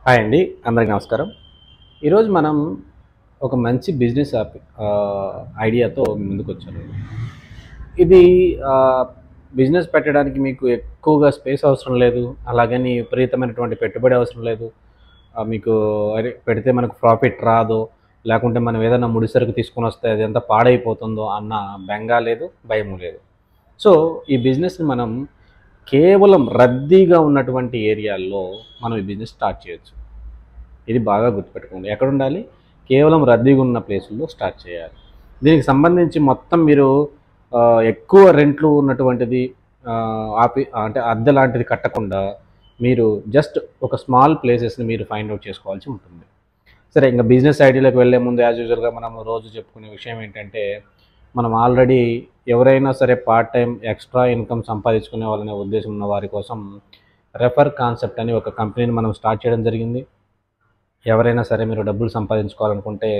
Hi అండి, అందరికి నమస్కారం. ఈరోజు మనం ఒక మంచి బిజినెస్ ఐడియాతో ముందుకొచ్చాను. ఇది బిజినెస్ పెట్టడానికి మీకు ఎక్కువగా స్పేస్ అవసరం లేదు. అలాగని విపరీతమైనటువంటి పెట్టుబడి అవసరం లేదు. మీకు అరే పెడితే మనకు ప్రాఫిట్ రాదో, లేకుంటే మనం ఏదైనా ముడిసరుకు తీసుకొనొస్తే అది ఎంత పాడైపోతుందో అన్న బెంగ లేదు, భయము లేదు. సో, ఈ బిజినెస్‌ని మనం కేవలం రద్దీగా ఉన్నటువంటి ఏరియాల్లో మనం ఈ బిజినెస్ స్టార్ట్ చేయొచ్చు. ఇది బాగా గుర్తుపెట్టుకోండి. ఎక్కడుండాలి? కేవలం రద్దీగా ఉన్న ప్లేసుల్లో స్టార్ట్ చేయాలి. దీనికి సంబంధించి మొత్తం మీరు ఎక్కువ రెంట్లు ఉన్నటువంటిది అంటే అద్దె లాంటిది కట్టకుండా మీరు జస్ట్ ఒక స్మాల్ ప్లేసెస్‌ని మీరు ఫైండ్ ఔట్ చేసుకోవాల్సి ఉంటుంది. సరే, ఇంక బిజినెస్ ఐడియాలోకి వెళ్ళే ముందు యాజ్ యూజువల్‌గా మనం రోజు చెప్పుకునే విషయం ఏంటంటే, మనం ఆల్రెడీ ఎవరైనా సరే పార్ట్ టైమ్ ఎక్స్ట్రా ఇన్‌కమ్ సంపాదించుకునే వాళ్ళనే ఉద్దేశం ఉన్న వారి కోసం రెఫర్ కాన్సెప్ట్ అని ఒక కంపెనీని మనం స్టార్ట్ చేయడం జరిగింది. ఎవరైనా సరే మీరు డబ్బులు సంపాదించుకోవాలనుకుంటే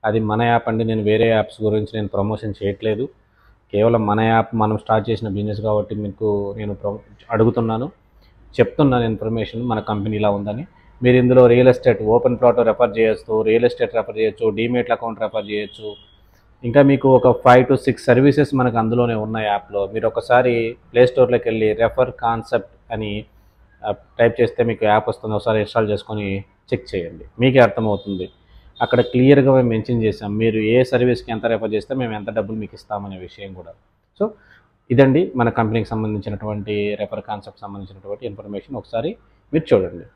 అది మన యాప్ అండి. నేను వేరే యాప్స్ గురించి నేను ప్రమోషన్ చేయట్లేదు. కేవలం మన యాప్ మనం స్టార్ట్ చేసిన బిజినెస్ కాబట్టి మీకు నేను అడుగుతున్నాను, చెప్తున్నాను ఇన్ఫర్మేషన్ మన కంపెనీ ఇలా ఉందని. మీరు ఇందులో real estate, open plot refer చేయొచ్చు, రియల్ ఎస్టేట్ రెఫర్ చేయొచ్చు, డీమేట్ అకౌంట్ రెఫర్ చేయొచ్చు. ఇంకా మీకు ఒక 5 to 6 సర్వీసెస్ మనకు అందులోనే ఉన్న యాప్లో. మీరు ఒకసారి ప్లే స్టోర్లోకి వెళ్ళి రెఫర్ కాన్సెప్ట్ అని టైప్ చేస్తే మీకు యాప్ వస్తుంది. ఒకసారి ఇన్స్టాల్ చేసుకొని చెక్ చేయండి, మీకే అర్థమవుతుంది. అక్కడ క్లియర్గా మేము మెన్షన్ చేసాం, మీరు ఏ సర్వీస్కి ఎంత రెఫర్ చేస్తే మేము ఎంత డబ్బులు మీకు ఇస్తామనే విషయం కూడా. సో ఇదండి మన కంపెనీకి సంబంధించినటువంటి రెఫర్ కాన్సెప్ట్ సంబంధించినటువంటి ఇన్ఫర్మేషన్. ఒకసారి మీరు చూడండి.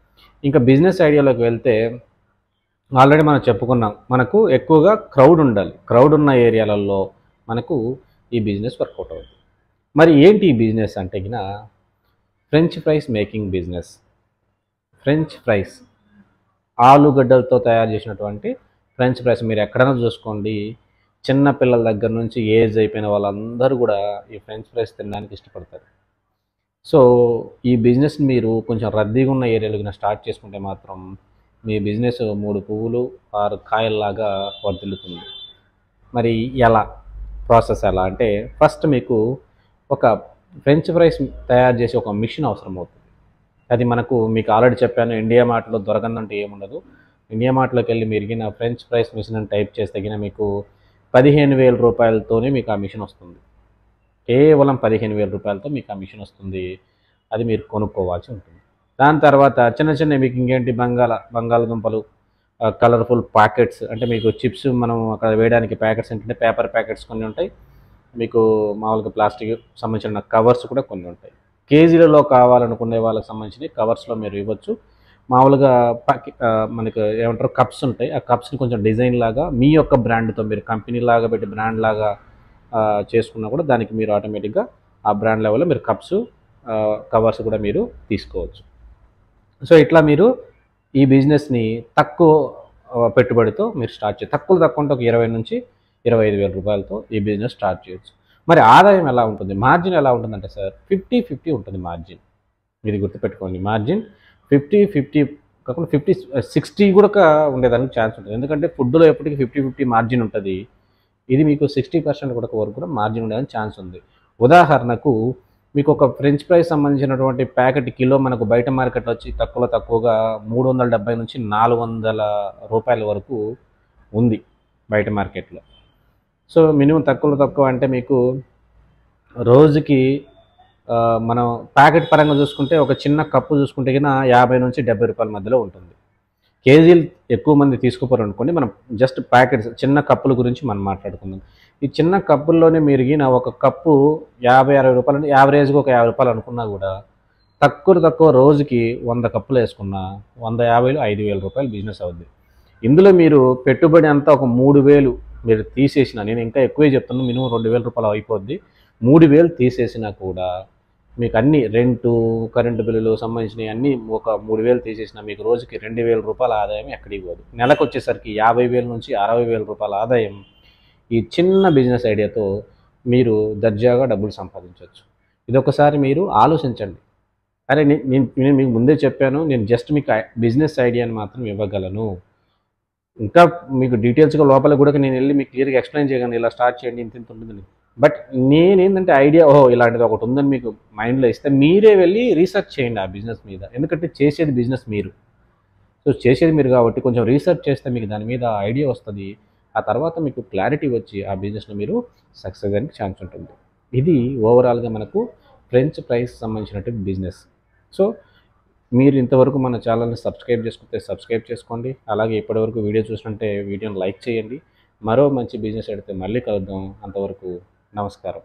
ఇంకా బిజినెస్ ఐడియాలోకి వెళ్తే ఆల్రెడీ మనం చెప్పుకున్నాం, మనకు ఎక్కువగా క్రౌడ్ ఉండాలి. క్రౌడ్ ఉన్న ఏరియాలలో మనకు ఈ బిజినెస్ వర్కౌట్ అవుతుంది. మరి ఏంటి ఈ బిజినెస్ అంటే గిన French fries making business. French fries, ఆలుగడ్డలతో తయారు చేసినటువంటి ఫ్రెంచ్ ఫ్రైస్ మీరు ఎక్కడైనా చూసుకోండి. చిన్న పిల్లల దగ్గర నుంచి ఏజ్ అయిపోయిన వాళ్ళందరూ కూడా ఈ ఫ్రెంచ్ ఫ్రైస్ తినడానికి ఇష్టపడతారు. సో ఈ బిజినెస్ మీరు కొంచెం రద్దీగా ఉన్న ఏరియాలో స్టార్ట్ చేసుకుంటే మాత్రం మీ బిజినెస్ 3 పువ్వులు 6 కాయల్లాగా వర్ధిల్లుతుంది. మరి ఎలా? ప్రాసెస్ ఎలా అంటే, ఫస్ట్ మీకు ఒక ఫ్రెంచ్ ఫ్రైస్ తయారు చేసే ఒక మిషన్ అవసరం అవుతుంది. అది మీకు ఆల్రెడీ చెప్పాను, ఇండియా మార్ట్‌లో దొరకనంటూ ఏముండదు. ఇండియా మార్ట్‌లోకి వెళ్ళి మీరు ఫ్రెంచ్ ఫ్రైస్ మిషన్ అని టైప్ చేస్తే మీకు రూ. 15,000తోనే మీకు ఆ మిషన్ వస్తుంది. కేవలం రూ. 15,000తో మీకు ఆ మిషన్ వస్తుంది. అది మీరు కొనుక్కోవాల్సి ఉంటుంది. దాని తర్వాత చిన్న చిన్న మీకు ఇంకేంటి బంగాళదుంపలు, కలర్ఫుల్ ప్యాకెట్స్, అంటే మీకు చిప్స్ మనం అక్కడ వేయడానికి ప్యాకెట్స్ ఏంటంటే పేపర్ ప్యాకెట్స్ కొన్ని ఉంటాయి. మీకు మామూలుగా ప్లాస్టిక్ సంబంధించిన కవర్స్ కూడా కొన్ని ఉంటాయి. కేజీలలో కావాలనుకునే వాళ్ళకి సంబంధించిన కవర్స్లో మీరు ఇవ్వచ్చు. మామూలుగా మనకు ఏమంటారు, కప్స్ ఉంటాయి. ఆ కప్స్ని కొంచెం డిజైన్ లాగా మీ యొక్క బ్రాండ్తో మీరు కంపెనీ లాగా పెట్టి బ్రాండ్ లాగా చేసుకున్నా కూడా దానికి మీరు ఆటోమేటిక్గా ఆ బ్రాండ్ లెవెల్లో మీరు కప్స్, కవర్స్ కూడా మీరు తీసుకోవచ్చు. సో ఇట్లా మీరు ఈ బిజినెస్ని తక్కువ పెట్టుబడితో మీరు స్టార్ట్ చేయొచ్చు. తక్కువ అంటే ఒక 20,000 నుంచి 25,000 రూపాయలతో ఈ బిజినెస్ స్టార్ట్ చేయొచ్చు. మరి ఆదాయం ఎలా ఉంటుంది, మార్జిన్ ఎలా ఉంటుందంటే సార్ 50-50 ఉంటుంది మార్జిన్. ఇది గుర్తుపెట్టుకోండి, మార్జిన్ 50-50 కాకుండా 50-60 కూడా ఉండేదానికి ఛాన్స్ ఉంటుంది. ఎందుకంటే ఫుడ్లో ఎప్పటికీ 50-50 మార్జిన్ ఉంటుంది. ఇది మీకు 60% వరకు కూడా మార్జిన్ ఉండేదానికి ఛాన్స్ ఉంది. ఉదాహరణకు మీకు ఒక ఫ్రెంచ్ ఫ్రైస్ సంబంధించినటువంటి ప్యాకెట్ కిలో మనకు బయట మార్కెట్లో వచ్చి తక్కువగా 370 నుంచి 400 రూపాయల వరకు ఉంది బయట మార్కెట్లో. సో మినిమం తక్కువ అంటే మీకు రోజుకి మనం ప్యాకెట్ పరంగా చూసుకుంటే ఒక చిన్న కప్పు చూసుకుంటే కన్నా 50 నుంచి 70 రూపాయల మధ్యలో ఉంటుంది. కేజీలు ఎక్కువ మంది తీసుకుపోరు అనుకోండి, మనం జస్ట్ ప్యాకెట్స్ చిన్న కప్పుల గురించి మనం మాట్లాడుకుందాం. ఈ చిన్న కప్పుల్లోనే మీరు ఒక కప్పు 50-60 రూపాయలు అంటే యావరేజ్గా ఒక 50 రూపాయలు అనుకున్నా కూడా తక్కువ రోజుకి 100 కప్పులు వేసుకున్నా 150 5,000 రూపాయలు బిజినెస్ అవుద్ది. ఇందులో మీరు పెట్టుబడి అంతా ఒక 3,000 మీరు తీసేసిన, నేను ఇంకా ఎక్కువే చెప్తున్నాను, మినిమం 2,000 రూపాయలు అయిపోద్ది. 3,000 తీసేసినా కూడా మీకు అన్ని రెంటు, కరెంటు బిల్లులు సంబంధించినవి అన్నీ ఒక 3,000 తీసేసినా మీకు రోజుకి 2,000 రూపాయల ఆదాయం ఎక్కడికి పోదు. నెలకు వచ్చేసరికి 50,000 నుంచి 60,000 రూపాయల ఆదాయం ఈ చిన్న బిజినెస్ ఐడియాతో మీరు దర్జాగా డబ్బులు సంపాదించవచ్చు. ఇదొకసారి మీరు ఆలోచించండి. అరే నేను మీకు ముందే చెప్పాను, నేను జస్ట్ మీకు బిజినెస్ ఐడియాని మాత్రం ఇవ్వగలను. ఇంకా మీకు డీటెయిల్స్గా లోపల కూడా నేను వెళ్ళి మీకు క్లియర్గా ఎక్స్ప్లెయిన్ చేయగలను, ఇలా స్టార్ట్ చేయండి ఇంత ఉంటుందని. బట్ నేనేంటంటే ఐడియా ఇలాంటిది ఒకటి ఉందని మీకు మైండ్లో ఇస్తే మీరే వెళ్ళి రీసెర్చ్ చేయండి ఆ బిజినెస్ మీద. ఎందుకంటే చేసేది బిజినెస్ మీరు. సో చేసేది మీరు కాబట్టి కొంచెం రీసెర్చ్ చేస్తే మీకు దాని మీద ఐడియా వస్తుంది. ఆ తర్వాత మీకు క్లారిటీ వచ్చి ఆ బిజినెస్‌లో మీరు సక్సెస్ అవ్వడానికి ఛాన్స్ ఉంటుంది. ఇది ఓవరాల్‌గా మనకు ఫ్రెంచ్ ఫ్రైస్ సంబంధించినటువంటి బిజినెస్. సో మీరు ఇంతవరకు మన ఛానల్‌ని సబ్స్క్రైబ్ చేసుకుంటే సబ్స్క్రైబ్ చేసుకోండి. అలాగే ఇప్పటివరకు వీడియో చూసినంటే వీడియోని లైక్ చేయండి. మరో మంచి బిజినెస్ ఐడియాతో మళ్ళీ కలుద్దాం. అంతవరకు నమస్కారం.